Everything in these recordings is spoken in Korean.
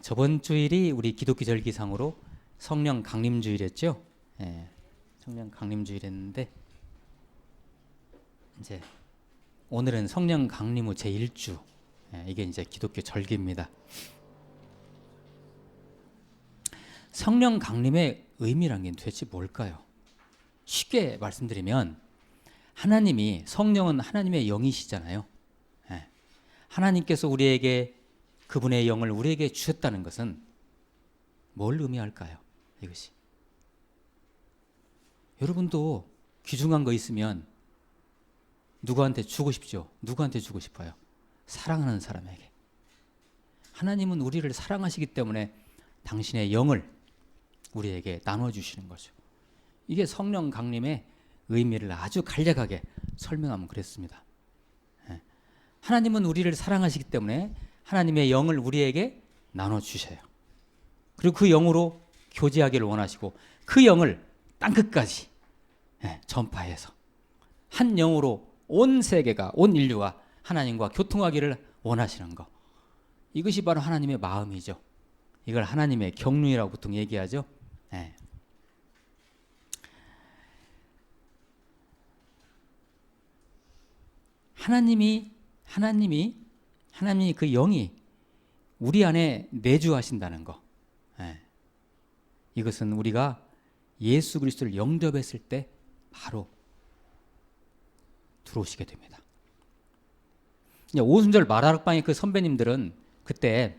저번 주일이 우리 기독교 절기상으로 성령 강림 주일이었죠. 성령 강림 주일이었는데 이제 오늘은 성령 강림 후 제1주. 이게 이제 기독교 절기입니다. 성령 강림의 의미란 게 도대체 뭘까요? 쉽게 말씀드리면 하나님이, 성령은 하나님의 영이시잖아요. 하나님께서 우리에게 그분의 영을 우리에게 주셨다는 것은 뭘 의미할까요? 이것이 여러분도 귀중한 거 있으면 누구한테 주고 싶죠? 누구한테 주고 싶어요? 사랑하는 사람에게. 하나님은 우리를 사랑하시기 때문에 당신의 영을 우리에게 나눠주시는 거죠. 이게 성령 강림의 의미를 아주 간략하게 설명하면 그랬습니다. 하나님은 우리를 사랑하시기 때문에 하나님의 영을 우리에게 나눠주셔요. 그리고 그 영으로 교제하기를 원하시고 그 영을 땅끝까지 전파해서 한 영으로 온 세계가, 온 인류가 하나님과 교통하기를 원하시는 것. 이것이 바로 하나님의 마음이죠. 이걸 하나님의 경륜이라고 보통 얘기하죠. 하나님이 그 영이 우리 안에 내주하신다는 거. 이것은 우리가 예수 그리스도를 영접했을 때 바로 들어오시게 됩니다. 오순절 마라락방의 그 선배님들은 그때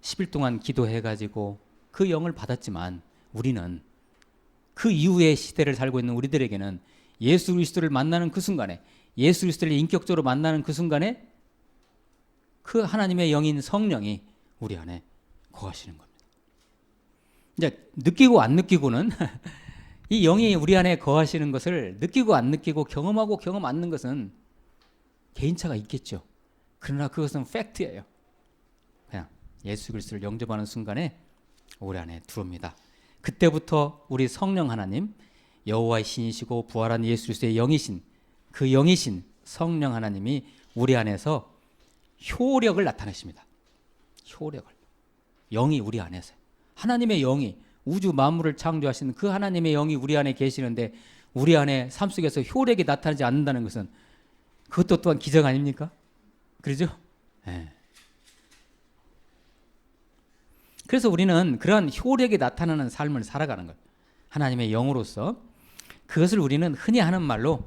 10일 동안 기도해가지고 그 영을 받았지만 우리는 그 이후의 시대를 살고 있는 우리들에게는 예수 그리스도를 만나는 그 순간에, 예수 그리스도를 인격적으로 만나는 그 순간에 그 하나님의 영인 성령이 우리 안에 거하시는 겁니다. 이제 느끼고 안 느끼고는 이 영이 우리 안에 거하시는 것을 느끼고 안 느끼고 경험하고 경험 않는 것은 개인차가 있겠죠. 그러나 그것은 팩트예요. 그냥 예수 그리스도를 영접하는 순간에 우리 안에 들어옵니다. 그때부터 우리 성령 하나님, 여호와의 신이시고 부활한 예수 그리스도의 영이신, 그 영이신 성령 하나님이 우리 안에서 효력을 나타내십니다. 효력을. 영이 우리 안에서. 하나님의 영이, 우주 만물을 창조하신 그 하나님의 영이 우리 안에 계시는데 우리 안에 삶 속에서 효력이 나타나지 않는다는 것은 그것도 또한 기적 아닙니까? 그러죠? 그래서 우리는 그러한 효력이 나타나는 삶을 살아가는 거예요. 하나님의 영으로서. 그것을 우리는 흔히 하는 말로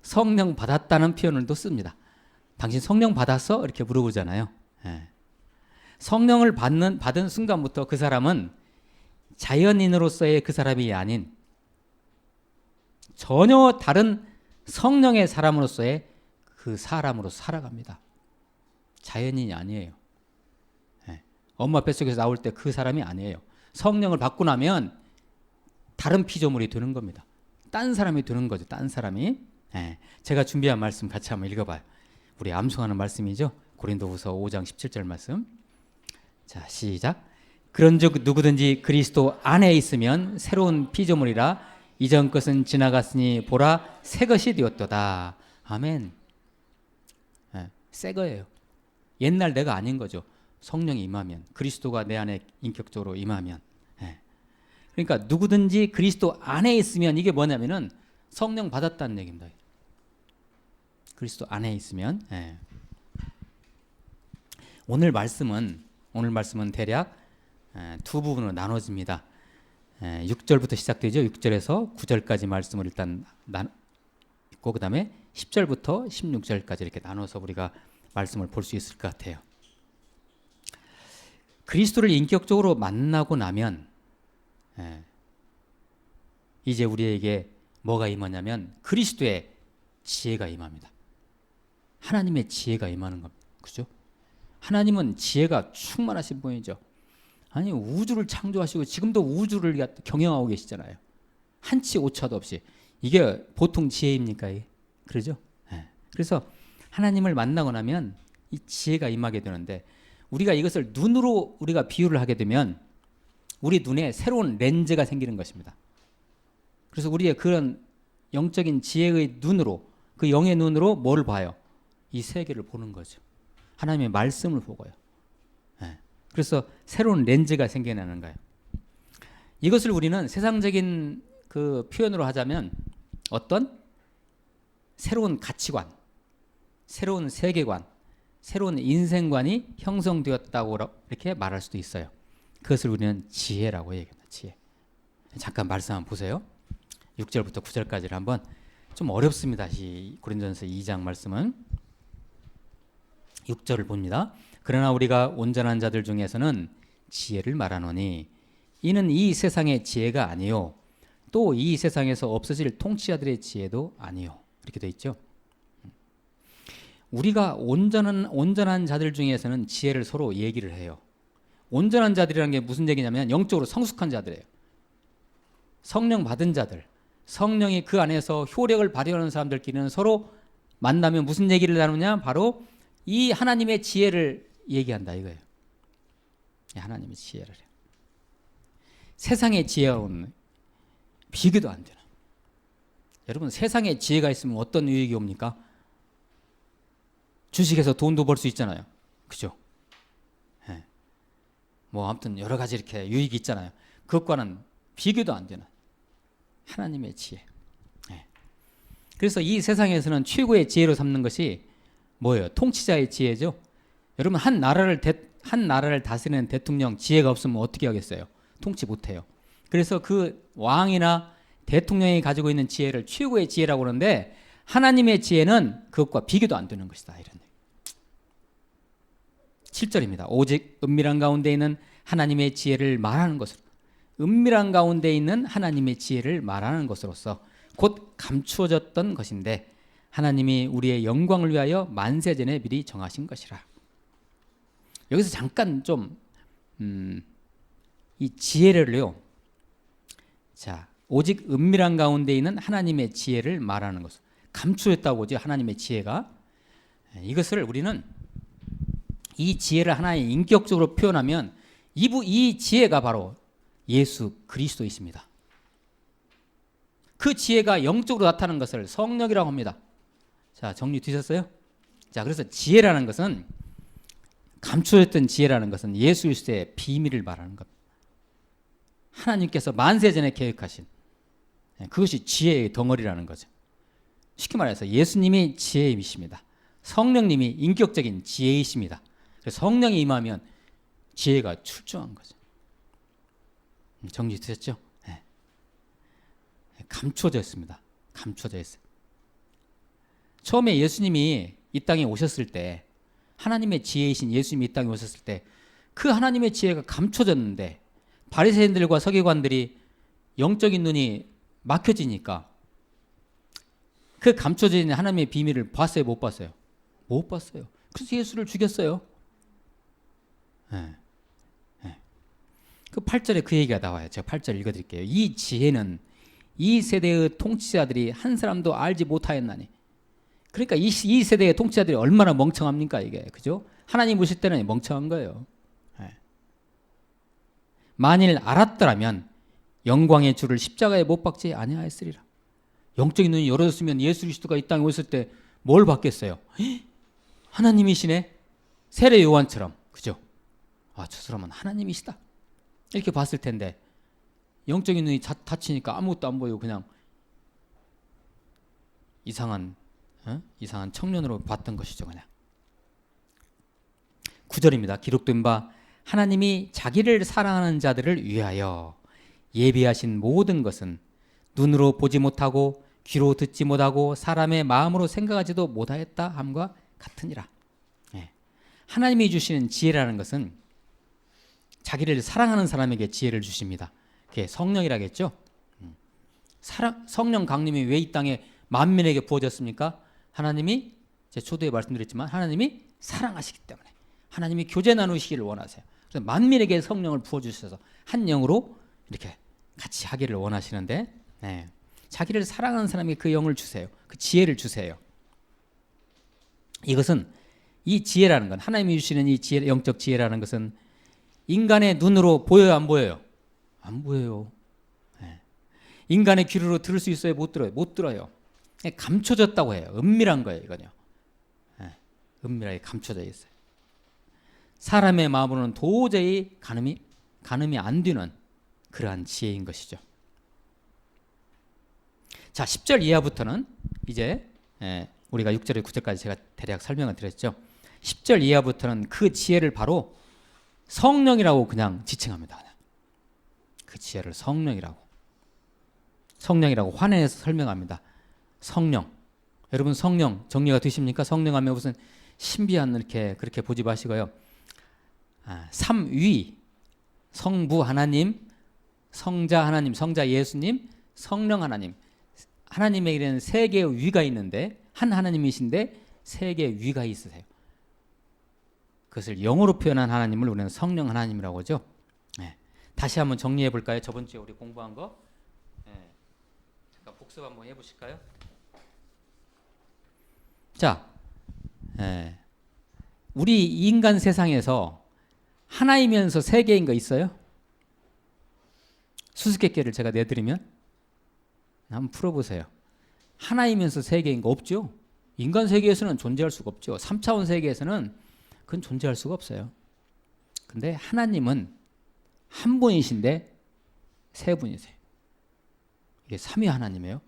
성령 받았다는 표현을 또 씁니다. 당신 성령 받았어? 이렇게 물어보잖아요. 성령을 받은 순간부터 그 사람은 자연인으로서의 그 사람이 아닌 전혀 다른 성령의 사람으로서의 그 사람으로 살아갑니다. 자연인이 아니에요. 엄마 뱃속에서 나올 때 그 사람이 아니에요. 성령을 받고 나면 다른 피조물이 되는 겁니다. 딴 사람이 되는 거죠. 딴 사람이. 제가 준비한 말씀 같이 한번 읽어봐요. 우리 암송하는 말씀이죠. 고린도후서 5장 17절 말씀. 자, 시작. 그런즉 누구든지 그리스도 안에 있으면 새로운 피조물이라 이전 것은 지나갔으니 보라 새 것이 되었도다. 아멘. 새 거예요. 옛날 내가 아닌 거죠. 성령이 임하면, 그리스도가 내 안에 인격적으로 임하면. 그러니까 누구든지 그리스도 안에 있으면, 이게 뭐냐면은 성령 받았다는 얘기입니다. 그리스도 안에 있으면. 오늘 말씀은 대략 두 부분으로 나눠집니다. 6절부터 시작되죠. 6절에서 9절까지 말씀을 일단 있고 그 다음에 10절부터 16절까지 이렇게 나눠서 우리가 말씀을 볼 수 있을 것 같아요. 그리스도를 인격적으로 만나고 나면 이제 우리에게 뭐가 임하냐면 그리스도의 지혜가 임합니다. 하나님의 지혜가 임하는 겁니다. 그죠? 하나님은 지혜가 충만하신 분이죠. 아니, 우주를 창조하시고 지금도 우주를 경영하고 계시잖아요. 한치 오차도 없이. 이게 보통 지혜입니까? 이게? 그러죠? 그래서 하나님을 만나고 나면 이 지혜가 임하게 되는데 우리가 이것을 눈으로 우리가 비유를 하게 되면 우리 눈에 새로운 렌즈가 생기는 것입니다. 그래서 우리의 그런 영적인 지혜의 눈으로, 그 영의 눈으로 뭘 봐요? 이 세계를 보는 거죠. 하나님의 말씀을 보고요. 예. 그래서 새로운 렌즈가 생겨나는 거예요. 이것을 우리는 세상적인 그 표현으로 하자면 어떤 새로운 가치관, 새로운 세계관, 새로운 인생관이 형성되었다고 이렇게 말할 수도 있어요. 그것을 우리는 지혜라고 얘기합니다. 지혜. 잠깐 말씀 한번 보세요. 6절부터 9절까지를 한번. 좀 어렵습니다. 고린도전서 2장 말씀은 6절을 봅니다. 그러나 우리가 온전한 자들 중에서는 지혜를 말하노니 이는 이 세상의 지혜가 아니요 또 이 세상에서 없어질 통치자들의 지혜도 아니요. 이렇게 돼 있죠. 우리가 온전한 자들 중에서는 지혜를 서로 얘기를 해요. 온전한 자들이라는 게 무슨 얘기냐면 영적으로 성숙한 자들이에요. 성령 받은 자들, 성령이 그 안에서 효력을 발휘하는 사람들끼리는 서로 만나면 무슨 얘기를 나누냐? 바로 이 하나님의 지혜를 얘기한다 이거예요. 하나님의 지혜를 해요. 세상의 지혜와는 비교도 안 되는. 여러분 세상에 지혜가 있으면 어떤 유익이 옵니까? 주식에서 돈도 벌 수 있잖아요. 그죠? 네. 뭐 아무튼 여러 가지 이렇게 유익이 있잖아요. 그것과는 비교도 안 되는 하나님의 지혜. 네. 그래서 이 세상에서는 최고의 지혜로 삼는 것이 뭐예요? 통치자의 지혜죠. 여러분 한 나라를 다스리는 대통령 지혜가 없으면 어떻게 하겠어요? 통치 못해요. 그래서 그 왕이나 대통령이 가지고 있는 지혜를 최고의 지혜라고 그러는데 하나님의 지혜는 그것과 비교도 안 되는 것이다. 이런 7절입니다. 오직 은밀한 가운데 있는 하나님의 지혜를 말하는 것으로 은밀한 가운데 있는 하나님의 지혜를 말하는 것으로서 곧 감추어졌던 것인데 하나님이 우리의 영광을 위하여 만세전에 미리 정하신 것이라. 여기서 잠깐 좀 이 지혜를요. 자, 오직 은밀한 가운데 있는 하나님의 지혜를 말하는 것을 감추었다고 하죠. 하나님의 지혜가. 이것을 우리는 이 지혜를 하나의 인격적으로 표현하면 이 지혜가 바로 예수 그리스도이십니다. 그 지혜가 영적으로 나타나는 것을 성령이라고 합니다. 자, 정리 되셨어요? 자, 그래서 지혜라는 것은 감추어졌던 지혜라는 것은 예수 그리스도의 비밀을 말하는 것. 하나님께서 만세전에 계획하신 그것이 지혜의 덩어리라는 거죠. 쉽게 말해서 예수님이 지혜이십니다. 성령님이 인격적인 지혜이십니다. 그래서 성령이 임하면 지혜가 출중한 거죠. 정리되셨죠? 네. 감춰져 있습니다. 감춰져 있어요. 처음에 예수님이 이 땅에 오셨을 때 하나님의 지혜이신 예수님이 이 땅에 오셨을 때 그 하나님의 지혜가 감춰졌는데 바리새인들과 서기관들이 영적인 눈이 막혀지니까 그 감춰져 있는 하나님의 비밀을 봤어요? 못 봤어요? 못 봤어요. 그래서 예수를 죽였어요. 네. 네. 그 8절에 그 얘기가 나와요. 제가 8절 읽어드릴게요. 이 지혜는 이 세대의 통치자들이 한 사람도 알지 못하였나니. 그러니까 이 세대의 통치자들이 얼마나 멍청합니까 이게. 그죠? 하나님 오실 때는 멍청한 거예요. 네. 만일 알았더라면 영광의 주를 십자가에 못 박지 아니하였으리라. 영적인 눈이 열어졌으면 예수 그리스도가 이 땅에 오실 때 뭘 봤겠어요? 하나님이시네. 세례 요한처럼. 그죠? 아, 저 사람은 하나님이시다. 이렇게 봤을 텐데 영적인 눈이 닫히니까 아무것도 안 보이고 그냥 이상한 청년으로 봤던 것이죠. 그냥 9절입니다. 기록된 바 하나님이 자기를 사랑하는 자들을 위하여 예비하신 모든 것은 눈으로 보지 못하고 귀로 듣지 못하고 사람의 마음으로 생각하지도 못하였다 함과 같으니라. 예. 하나님이 주시는 지혜라는 것은 자기를 사랑하는 사람에게 지혜를 주십니다. 그게 성령이라겠죠. 성령 강림이 왜 이 땅에 만민에게 부어졌습니까? 하나님이 제 초도에 말씀드렸지만 하나님이 사랑하시기 때문에 하나님이 교제 나누시기를 원하세요. 그래서 만민에게 성령을 부어주셔서 한 영으로 이렇게 같이 하기를 원하시는데 네. 자기를 사랑하는 사람에게 그 영을 주세요. 그 지혜를 주세요. 이것은 이 지혜라는 건 하나님이 주시는 이 지혜, 영적 지혜라는 것은 인간의 눈으로 보여요, 안 보여요? 안 보여요. 네. 인간의 귀로 들을 수 있어요, 못 들어요? 못 들어요. 감춰졌다고 해요. 은밀한 거예요, 이건요. 네. 은밀하게 감춰져 있어요. 사람의 마음으로는 도저히 가늠이 안 되는 그러한 지혜인 것이죠. 자, 10절 이하부터는 이제 우리가 6절에서 9절까지 제가 대략 설명을 드렸죠. 10절 이하부터는 그 지혜를 바로 성령이라고 그냥 지칭합니다. 그 지혜를 성령이라고 환해서 설명합니다. 성령. 여러분 성령 정리가 되십니까? 성령하면 무슨 신비한 이렇게 그렇게 보지 마시고요. 삼위, 성부 하나님, 성자 하나님, 성자 예수님, 성령 하나님. 하나님에게는 세 개의 위가 있는데 한 하나님이신데 세 개의 위가 있으세요. 그것을 영어로 표현한 하나님을 우리는 성령 하나님이라고 하죠. 다시 한번 정리해 볼까요? 저번 주에 우리 공부한 거 잠깐 복습 한번 해보실까요? 자, 우리 인간 세상에서 하나이면서 세 개인 거 있어요? 수수께끼를 제가 내드리면 한번 풀어보세요. 하나이면서 세 개인 거 없죠? 인간 세계에서는 존재할 수가 없죠. 3차원 세계에서는 그건 존재할 수가 없어요. 근데 하나님은 한 분이신데 세 분이세요. 이게 삼위 하나님이에요.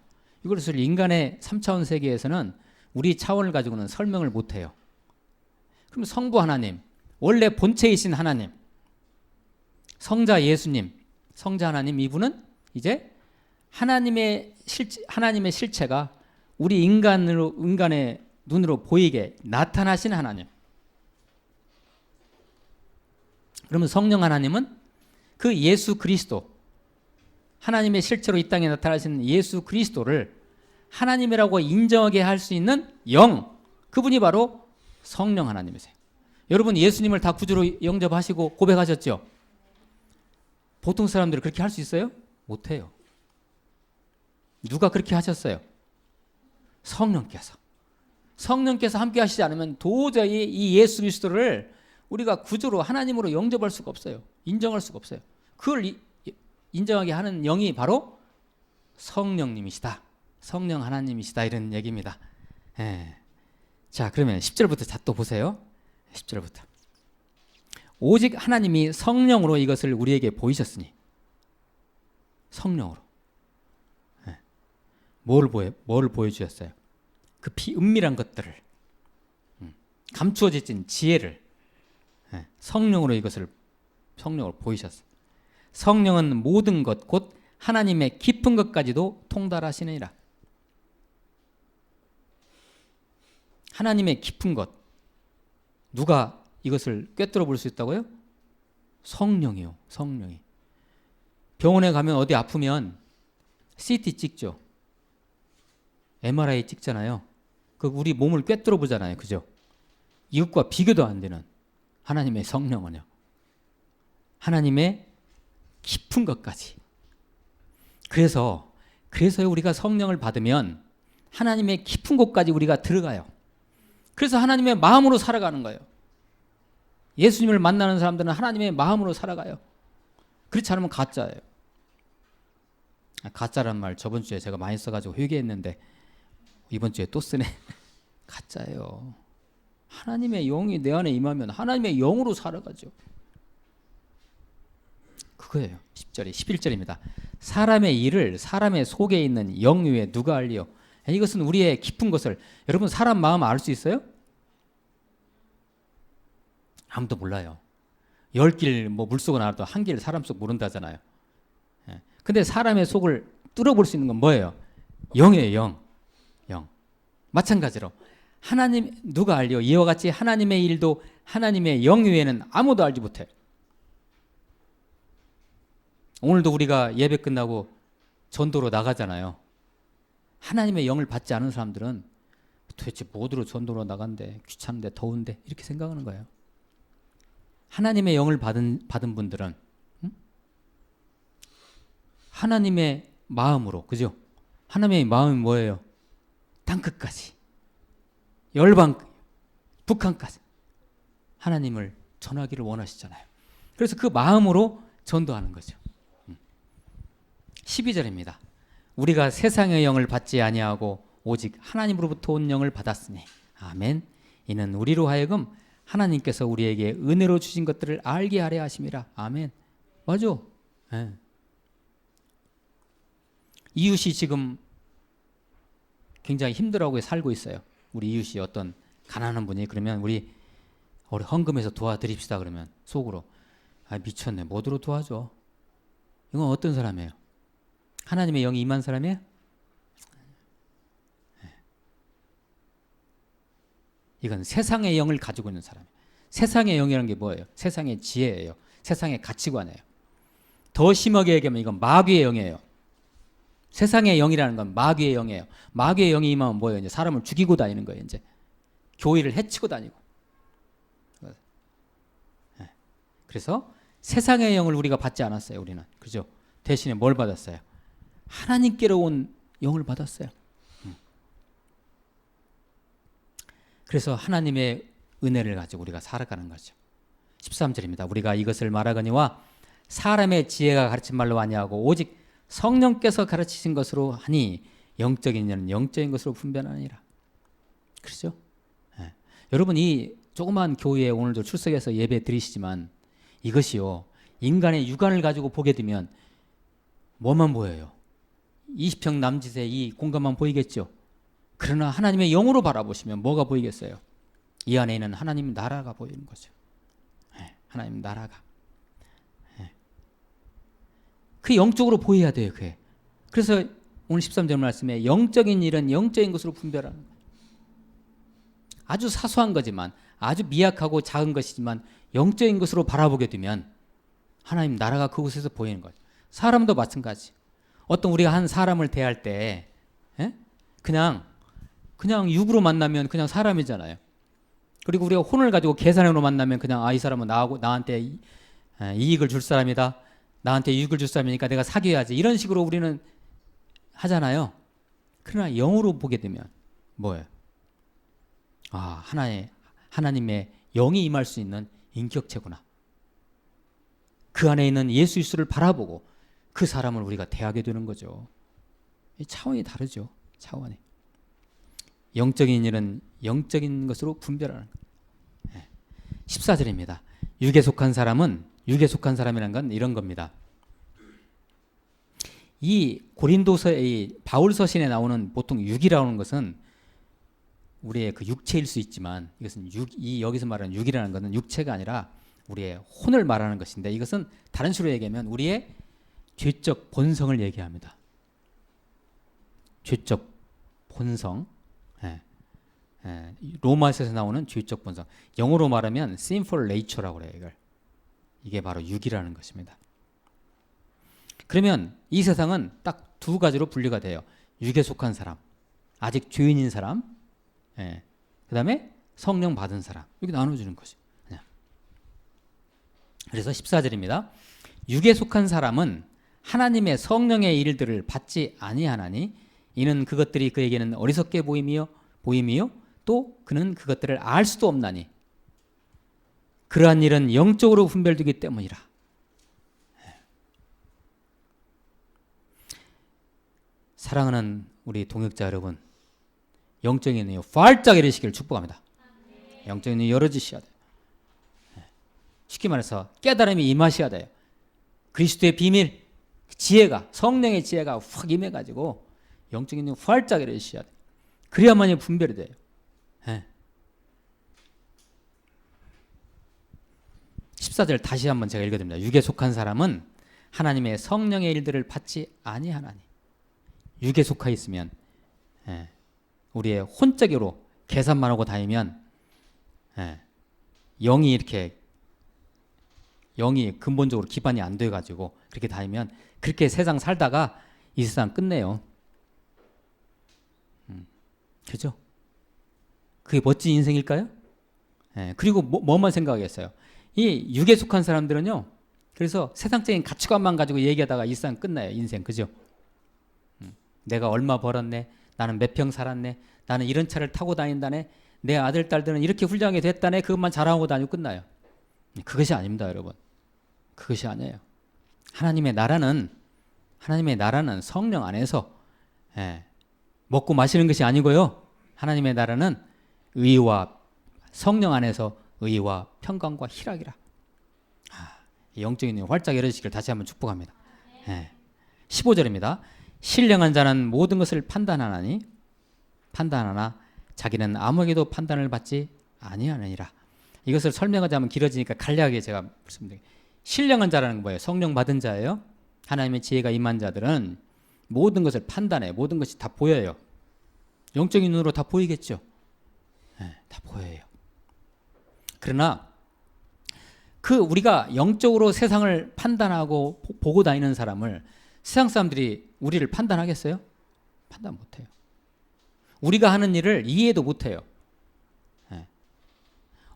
이것을 인간의 3차원 세계에서는 우리 차원을 가지고는 설명을 못해요. 그럼 성부 하나님, 원래 본체이신 하나님, 성자 예수님, 성자 하나님, 이분은 이제 하나님의 실체가 우리 인간의 눈으로 보이게 나타나신 하나님. 그러면 성령 하나님은 그 예수 그리스도, 하나님의 실체로 이 땅에 나타나신 예수 그리스도를 하나님이라고 인정하게 할 수 있는 영, 그분이 바로 성령 하나님이세요. 여러분 예수님을 다 구주로 영접하시고 고백하셨죠? 보통 사람들이 그렇게 할 수 있어요? 못해요. 누가 그렇게 하셨어요? 성령께서 함께 하시지 않으면 도저히 이 예수 그리스도를 우리가 구주로 하나님으로 영접할 수가 없어요. 인정할 수가 없어요. 그걸 인정하게 하는 영이 바로 성령님이시다. 성령 하나님이시다. 이런 얘기입니다. 자, 그러면 10절부터 또 보세요. 10절부터. 오직 하나님이 성령으로 이것을 우리에게 보이셨으니. 성령으로. 뭘 보여주셨어요? 그 은밀한 것들을, 감추어진 지혜를 성령으로 보이셨어요. 성령은 모든 것 곧 하나님의 깊은 것까지도 통달하시느니라. 하나님의 깊은 것, 누가 이것을 꿰뚫어 볼 수 있다고요? 성령이요. 성령이. 병원에 가면 어디 아프면 CT 찍죠. MRI 찍잖아요. 그 우리 몸을 꿰뚫어 보잖아요. 그죠? 이것과 비교도 안 되는 하나님의 성령은요. 하나님의 깊은 것까지. 그래서 우리가 성령을 받으면 하나님의 깊은 곳까지 우리가 들어가요. 그래서 하나님의 마음으로 살아가는 거예요. 예수님을 만나는 사람들은 하나님의 마음으로 살아가요. 그렇지 않으면 가짜예요. 가짜란 말 저번 주에 제가 많이 써가지고 회개했는데 이번 주에 또 쓰네. 가짜예요. 하나님의 영이 내 안에 임하면 하나님의 영으로 살아가죠. 그거예요. 10절이 11절입니다. 사람의 일을 사람의 속에 있는 영 위에 누가 알리요? 이것은 우리의 깊은 것을. 여러분 사람 마음 알 수 있어요? 아무도 몰라요. 10길 물속은 알아도 한 길 사람 속 모른다잖아요. 근데 사람의 속을 뚫어볼 수 있는 건 뭐예요? 영이에요. 영. 마찬가지로 하나님 누가 알리요? 이와 같이 하나님의 일도 하나님의 영 외에는 아무도 알지 못해. 오늘도 우리가 예배 끝나고 전도로 나가잖아요. 하나님의 영을 받지 않은 사람들은 도대체 뭐로 전도로 나간대, 귀찮은데, 더운데 이렇게 생각하는 거예요. 하나님의 영을 받은 분들은 하나님의 마음으로, 그죠? 하나님의 마음이 뭐예요? 땅끝까지, 열방, 북한까지 하나님을 전하기를 원하시잖아요. 그래서 그 마음으로 전도하는 거죠. 12절입니다. 우리가 세상의 영을 받지 아니하고 오직 하나님으로부터 온 영을 받았으니 아멘. 이는 우리로 하여금 하나님께서 우리에게 은혜로 주신 것들을 알게 하려 하심이라. 아멘. 맞아. 예. 이웃이 지금 굉장히 힘들어하고 살고 있어요. 우리 이웃이 어떤 가난한 분이 그러면 우리 헌금해서 도와드립시다 그러면 속으로 미쳤네. 뭐로 도와줘? 이건 어떤 사람이에요? 하나님의 영이 임한 사람이에요? 이건 세상의 영을 가지고 있는 사람이에요. 세상의 영이라는 게 뭐예요? 세상의 지혜예요. 세상의 가치관이에요. 더 심하게 얘기하면 이건 마귀의 영이에요. 세상의 영이라는 건 마귀의 영이에요. 마귀의 영이 임하면 뭐예요? 이제 사람을 죽이고 다니는 거예요. 이제 교회를 해치고 다니고. 그래서 세상의 영을 우리가 받지 않았어요. 우리는. 그죠? 대신에 뭘 받았어요? 하나님께로 온 영을 받았어요. 그래서 하나님의 은혜를 가지고 우리가 살아가는 거죠. 13절입니다. 우리가 이것을 말하거니와 사람의 지혜가 가르친 말로 아니하고 오직 성령께서 가르치신 것으로 하니 영적인 이는 영적인 것으로 분별하니라. 그렇죠? 네. 여러분 이 조그만 교회에 오늘도 출석해서 예배 드리시지만 이것이요 인간의 육안을 가지고 보게 되면 뭐만 보여요? 20평 남짓의 이 공간만 보이겠죠. 그러나 하나님의 영으로 바라보시면 뭐가 보이겠어요? 이 안에 있는 하나님 나라가 보이는 거죠. 네, 하나님 나라가. 네. 그 영적으로 보여야 돼요. 그게. 그래서 오늘 13절 말씀에 영적인 일은 영적인 것으로 분별하는 거예요. 아주 사소한 거지만 아주 미약하고 작은 것이지만 영적인 것으로 바라보게 되면 하나님 나라가 그곳에서 보이는 거죠. 사람도 마찬가지. 어떤 우리가 한 사람을 대할 때 그냥 육으로 만나면 그냥 사람이잖아요. 그리고 우리가 혼을 가지고 계산으로 만나면 그냥 이 사람은 나한테 이익을 줄 사람이다. 나한테 이익을 줄 사람이니까 내가 사귀어야지. 이런 식으로 우리는 하잖아요. 그러나 영으로 보게 되면 뭐예요? 하나님의 영이 임할 수 있는 인격체구나. 그 안에 있는 예수 그리스도를 바라보고 그 사람을 우리가 대하게 되는 거죠. 차원이 다르죠. 차원이. 영적인 일은 영적인 것으로 분별하는 거예요. 14절입니다. 육에 속한 사람이라는 건 이런 겁니다. 이 고린도서의 바울 서신에 나오는 보통 육이라고 하는 것은 우리의 그 육체일 수 있지만 이것은 여기서 말하는 육이라는 것은 육체가 아니라 우리의 혼을 말하는 것인데 이것은 다른 식으로 얘기하면 우리의 죄적 본성을 얘기합니다. 죄적 본성. 로마서에서 나오는 죄적 본성. 영어로 말하면 sinful nature라고 그래요. 이게 바로 육이라는 것입니다. 그러면 이 세상은 딱 두 가지로 분류가 돼요. 육에 속한 사람, 아직 죄인인 사람, 그 다음에 성령 받은 사람. 이렇게 나눠주는 거죠. 그래서 14절입니다. 육에 속한 사람은 하나님의 성령의 일들을 받지 아니하나니 이는 그것들이 그에게는 어리석게 보임이요 또 그는 그것들을 알 수도 없나니 그러한 일은 영적으로 분별되기 때문이라. 사랑하는 우리 동역자 여러분, 영적인 눈이 활짝 열리시기를 축복합니다. 영적인 눈이 열어지셔야 돼요. 쉽게 말해서 깨달음이 임하셔야 돼요. 그리스도의 비밀, 지혜가, 성령의 지혜가 확 임해가지고 영적인 눈이 활짝 열리셔야 돼요. 그래야만이 분별이 돼요. 14절 다시 한번 제가 읽어드립니다. 육에 속한 사람은 하나님의 성령의 일들을 받지 아니하나니. 육에 속하 있으면 우리의 혼적으로 계산만 하고 다니면 영이 근본적으로 기반이 안 돼가지고 그렇게 다니면 그렇게 세상 살다가 이 세상 끝내요. 그죠? 그게 멋진 인생일까요? 그리고 뭐만 생각하겠어요? 이 육에 속한 사람들은요. 그래서 세상적인 가치관만 가지고 얘기하다가 이 세상 끝나요. 인생. 그죠? 내가 얼마 벌었네. 나는 몇 평 살았네. 나는 이런 차를 타고 다닌다네. 내 아들, 딸들은 이렇게 훌륭하게 됐다네. 그것만 자랑하고 다니고 끝나요. 그것이 아닙니다, 여러분. 그것이 아니에요. 하나님의 나라는 성령 안에서 먹고 마시는 것이 아니고요. 하나님의 나라는 의와 성령 안에서 의와 평강과 희락이라. 영적인 눈이 활짝 열어지기를 다시 한번 축복합니다. 15절입니다. 신령한 자는 모든 것을 판단하나 자기는 아무에게도 판단을 받지 아니하느니라. 이것을 설명하자면 길어지니까 간략하게 제가 말씀드릴게요. 신령한 자라는 건 뭐예요? 성령 받은 자예요. 하나님의 지혜가 임한 자들은 모든 것을 판단해. 모든 것이 다 보여요. 영적인 눈으로 다 보이겠죠. 다 보여요. 그러나 우리가 영적으로 세상을 판단하고 보고 다니는 사람을 세상 사람들이 우리를 판단하겠어요? 판단 못해요. 우리가 하는 일을 이해도 못해요.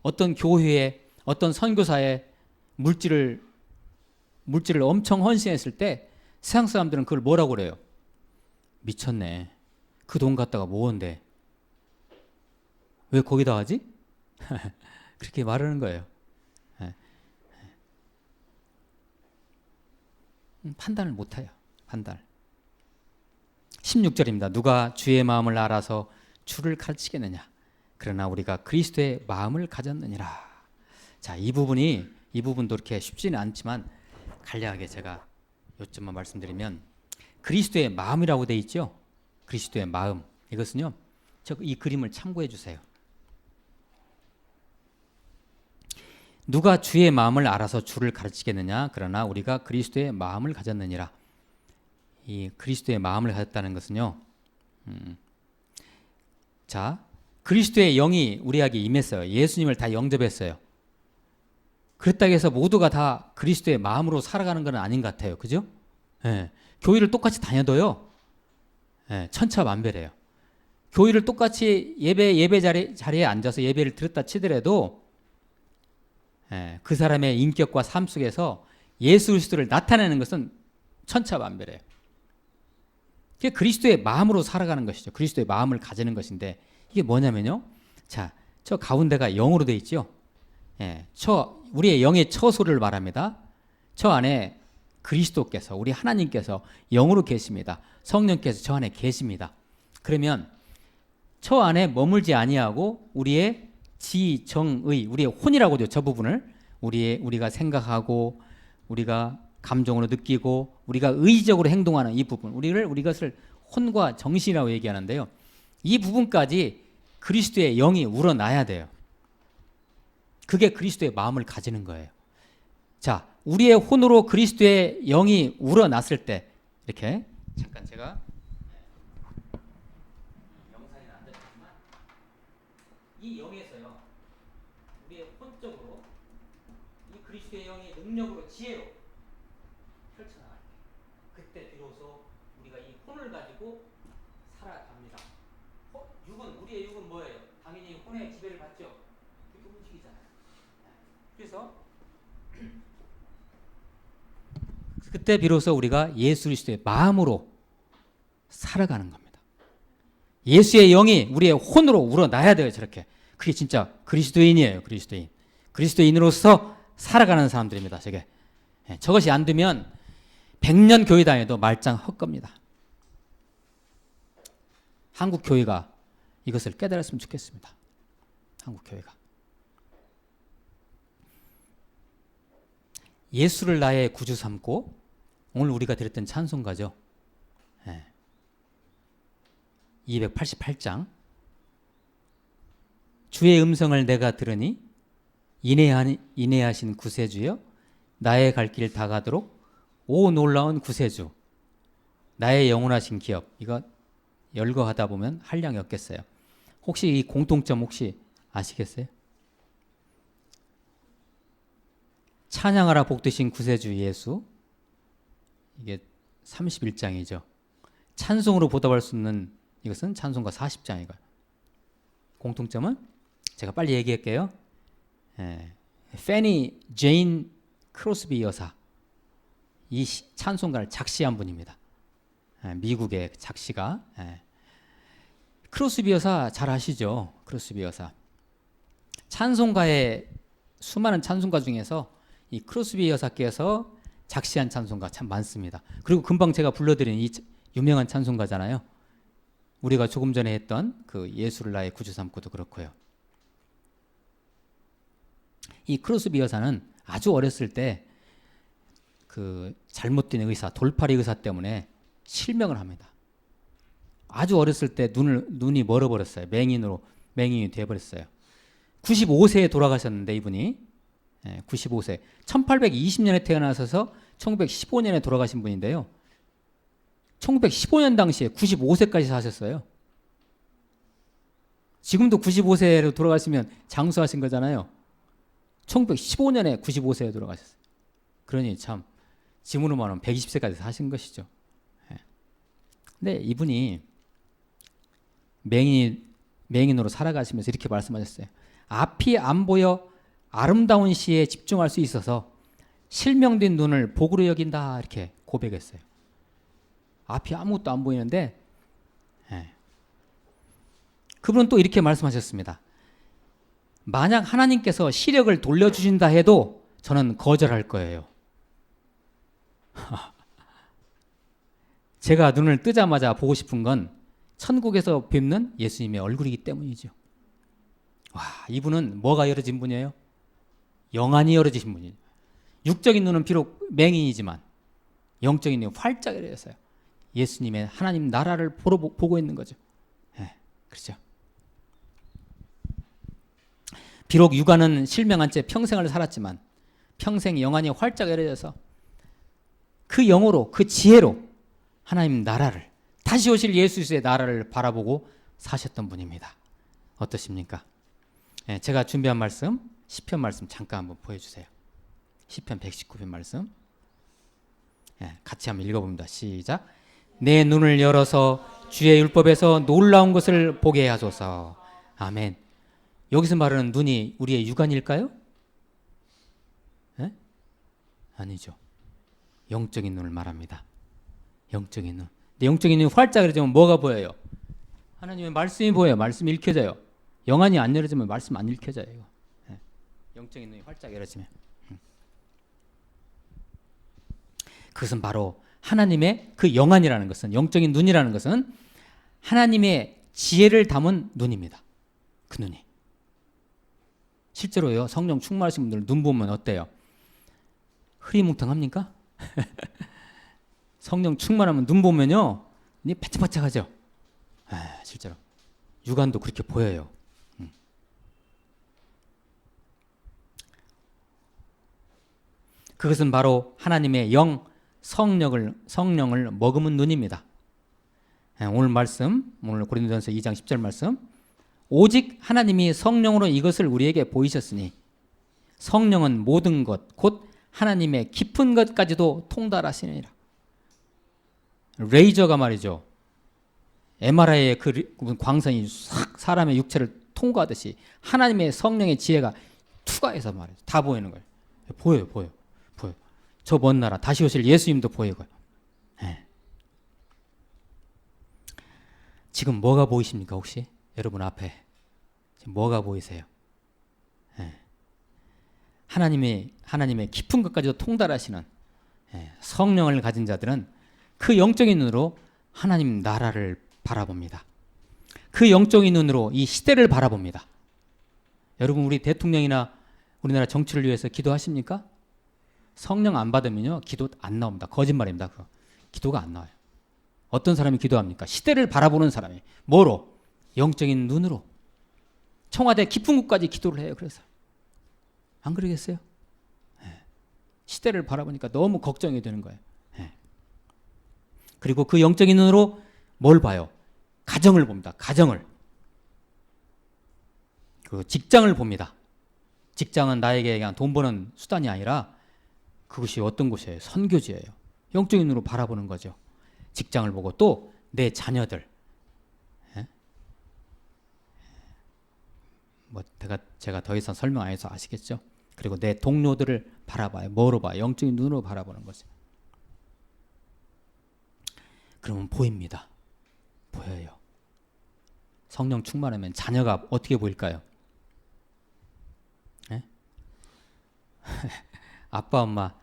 어떤 교회에 어떤 선교사에 물질을 엄청 헌신했을 때 세상 사람들은 그걸 뭐라고 그래요? 미쳤네. 그 돈 갖다가 뭐한대? 왜 거기다 하지? 그렇게 말하는 거예요. 판단을 못해요. 판단. 16절입니다. 누가 주의 마음을 알아서 주를 가르치겠느냐? 그러나 우리가 그리스도의 마음을 가졌느니라. 자, 이 부분도 이렇게 쉽지는 않지만 간략하게 제가 요점만 말씀드리면 그리스도의 마음이라고 돼 있죠. 그리스도의 마음. 이것은요. 이 그림을 참고해 주세요. 누가 주의 마음을 알아서 주를 가르치겠느냐? 그러나 우리가 그리스도의 마음을 가졌느니라. 이 그리스도의 마음을 가졌다는 것은요. 자, 그리스도의 영이 우리에게 임했어요. 예수님을 다 영접했어요. 그렇다고 해서 모두가 다 그리스도의 마음으로 살아가는 건 아닌 것 같아요. 그죠? 교회를 똑같이 다녀도요. 천차만별해요. 교회를 똑같이 예배 자리에 앉아서 예배를 드렸다 치더라도 그 사람의 인격과 삶 속에서 예수 그리스도를 나타내는 것은 천차만별해요. 그게 그리스도의 마음으로 살아가는 것이죠. 그리스도의 마음을 가지는 것인데 이게 뭐냐면요. 자, 저 가운데가 영으로 되어 있죠. 우리의 영의 처소를 말합니다. 저 안에 그리스도께서 우리 하나님께서 영으로 계십니다. 성령께서 저 안에 계십니다. 그러면 저 안에 머물지 아니하고 우리의 지, 정, 의, 우리의 혼이라고 하죠. 저 부분을 우리가 생각하고 우리가 감정으로 느끼고 우리가 의지적으로 행동하는 이 부분, 우리것을 혼과 정신이라고 얘기하는데요. 이 부분까지 그리스도의 영이 우러나야 돼요. 그게 그리스도의 마음을 가지는 거예요. 자, 우리의 혼으로 그리스도의 영이 우러났을 때 이렇게 잠깐 제가 영상이 안 됐지만 이 영에서요. 우리의 혼적으로 이 그리스도의 영이 능력으로 지혜로 펼쳐나갈 때 그때 비로소 우리가 이 혼을 가지고 살아갑니다. 우리의 육은 뭐예요? 당연히 혼의 지배를 받죠. 그게 움직이잖아요. 그래서 그때 비로소 우리가 예수 그리스도의 마음으로 살아가는 겁니다. 예수의 영이 우리의 혼으로 우러나야 돼요. 저렇게. 그게 진짜 그리스도인이에요. 그리스도인. 그리스도인으로서 살아가는 사람들입니다. 저것이 안 되면 100년 교회 다녀도 말짱 헛겁니다. 한국 교회가 이것을 깨달았으면 좋겠습니다. 한국 교회가. 예수를 나의 구주 삼고 오늘 우리가 드렸던 찬송가죠. 288장 주의 음성을 내가 들으니 인내하신 구세주여 나의 갈 길 다 가도록 오 놀라운 구세주 나의 영원하신 기업. 이거 열거하다 보면 한량이 없겠어요. 혹시 이 공통점 혹시 아시겠어요? 찬양하라 복되신 구세주 예수. 이게 31장이죠. 찬송으로 보답할 수 있는 이것은 찬송가 40장이고요. 공통점은 제가 빨리 얘기할게요. 페니 제인 크로스비 여사. 이 찬송가를 작시한 분입니다. 미국의 작시가. 크로스비 여사 잘 아시죠? 크로스비 여사. 찬송가의 수많은 찬송가 중에서 이 크로스비 여사께서 작시한 찬송가 참 많습니다. 그리고 금방 제가 불러드린 이 유명한 찬송가잖아요. 우리가 조금 전에 했던 그 예수를 나의 구주 삼고도 그렇고요. 이 크로스비 여사는 아주 어렸을 때 그 잘못된 의사, 돌팔이 의사 때문에 실명을 합니다. 아주 어렸을 때 눈이 멀어버렸어요. 맹인이 돼버렸어요. 95세에 돌아가셨는데 이분이 95세 1820년에 태어나셔서 1915년에 돌아가신 분인데요. 1915년 당시에 95세까지 사셨어요. 지금도 95세로 돌아가시면 장수하신 거잖아요. 1915년에 95세에 돌아가셨어요. 그러니 참 지금으로 말하면 120세까지 사신 것이죠. 근데 이분이 맹인으로 살아가시면서 이렇게 말씀하셨어요. 앞이 안 보여 아름다운 시에 집중할 수 있어서 실명된 눈을 복으로 여긴다 이렇게 고백했어요. 앞이 아무것도 안 보이는데 그분은 또 이렇게 말씀하셨습니다. 만약 하나님께서 시력을 돌려주신다 해도 저는 거절할 거예요. 제가 눈을 뜨자마자 보고 싶은 건 천국에서 뵙는 예수님의 얼굴이기 때문이죠. 와, 이분은 뭐가 열어진 분이에요? 영안이 열어지신 분이에요. 육적인 눈은 비록 맹인이지만 영적인 눈이 활짝 열려서요. 예수님의 하나님 나라를 보고 있는 거죠. 그렇죠. 비록 육안은 실명한 채 평생을 살았지만 평생 영안이 활짝 열려져서 그 영으로 그 지혜로 하나님 나라를 다시 오실 예수 그리스도의 나라를 바라보고 사셨던 분입니다. 어떠십니까? 제가 준비한 말씀 시편 말씀 잠깐 한번 보여주세요. 시편 119편 말씀 같이 한번 읽어봅니다. 시작. 내 눈을 열어서 주의 율법에서 놀라운 것을 보게 하소서. 아멘. 여기서 말하는 눈이 우리의 육안일까요? 아니죠. 영적인 눈을 말합니다. 영적인 눈. 근데 영적인 눈이 활짝 열어지면 뭐가 보여요? 하나님의 말씀이 보여요. 말씀이 읽혀져요. 영안이 안 열어지면 말씀 안 읽혀져요. 이거. 영적인 눈이 활짝 열어지면. 그것은 바로 하나님의 그 영안이라는 것은, 영적인 눈이라는 것은 하나님의 지혜를 담은 눈입니다. 그 눈이. 실제로요, 성령 충만하신 분들 눈 보면 어때요? 흐리뭉텅합니까? 성령 충만하면 눈 보면요, 눈이 바짝바짝하죠. 실제로 육안도 그렇게 보여요. 그것은 바로 하나님의 영, 성령을 머금은 눈입니다. 오늘 말씀, 오늘 고린도전서 2장 10절 말씀. 오직 하나님이 성령으로 이것을 우리에게 보이셨으니 성령은 모든 것, 곧 하나님의 깊은 것까지도 통달하시느니라. 레이저가 말이죠. MRI의 그 광선이 싹 사람의 육체를 통과하듯이 하나님의 성령의 지혜가 투과해서 말이죠. 다 보이는 거예요. 보여요. 저 먼 나라 다시 오실 예수님도 보이고요. 지금 뭐가 보이십니까 혹시? 여러분 앞에 지금 뭐가 보이세요? 하나님의 깊은 것까지도 통달하시는 성령을 가진 자들은 그 영적인 눈으로 하나님 나라를 바라봅니다. 그 영적인 눈으로 이 시대를 바라봅니다. 여러분 우리 대통령이나 우리나라 정치를 위해서 기도하십니까? 성령 안 받으면요 기도 안 나옵니다. 거짓말입니다. 그거. 기도가 안 나와요. 어떤 사람이 기도합니까? 시대를 바라보는 사람이. 뭐로? 영적인 눈으로. 청와대 깊은 곳까지 기도를 해요. 그래서 안 그러겠어요? 시대를 바라보니까 너무 걱정이 되는 거예요. 그리고 그 영적인 눈으로 뭘 봐요? 가정을 봅니다. 가정을. 그 직장을 봅니다. 직장은 나에게 그냥 돈 버는 수단이 아니라 그것이 어떤 곳이에요? 선교지예요. 영적인 눈으로 바라보는 거죠. 직장을 보고 또 내 자녀들. 제가 더 이상 설명 안 해서 아시겠죠? 그리고 내 동료들을 바라봐요. 뭐로 봐요? 영적인 눈으로 바라보는 거죠. 그러면 보입니다. 보여요. 성령 충만하면 자녀가 어떻게 보일까요? 아빠, 엄마,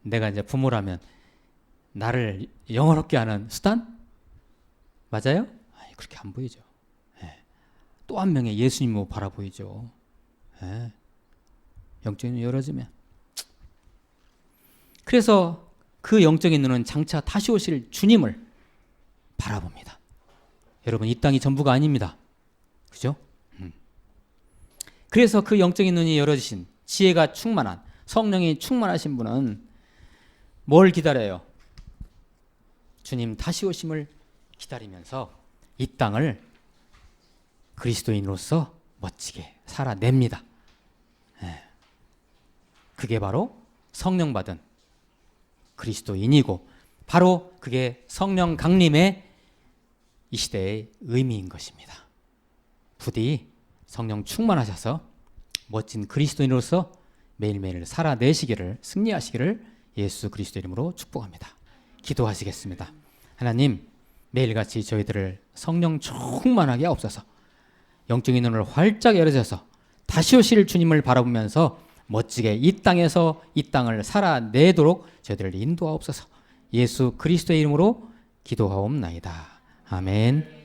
내가 이제 부모라면 나를 영원롭게 하는 수단? 맞아요? 그렇게 안 보이죠. 또 한 명의 예수님으로 바라보이죠. 영적인 눈이 열어지면. 그래서 그 영적인 눈은 장차 다시 오실 주님을 바라봅니다. 여러분, 이 땅이 전부가 아닙니다. 그죠? 그래서 그 영적인 눈이 열어지신, 지혜가 충만한, 성령이 충만하신 분은 뭘 기다려요? 주님 다시 오심을 기다리면서 이 땅을 그리스도인으로서 멋지게 살아냅니다. 그게 바로 성령 받은 그리스도인이고, 바로 그게 성령 강림의 이 시대의 의미인 것입니다. 부디 성령 충만하셔서 멋진 그리스도인으로서 매일매일 살아내시기를, 승리하시기를 예수 그리스도 이름으로 축복합니다. 기도하시겠습니다. 하나님, 매일같이 저희들을 성령 충만하게 하옵소서. 영적인 눈을 활짝 열어줘서 다시 오실 주님을 바라보면서 멋지게 이 땅에서 이 땅을 살아내도록 저희들을 인도하옵소서. 예수 그리스도의 이름으로 기도하옵나이다. 아멘.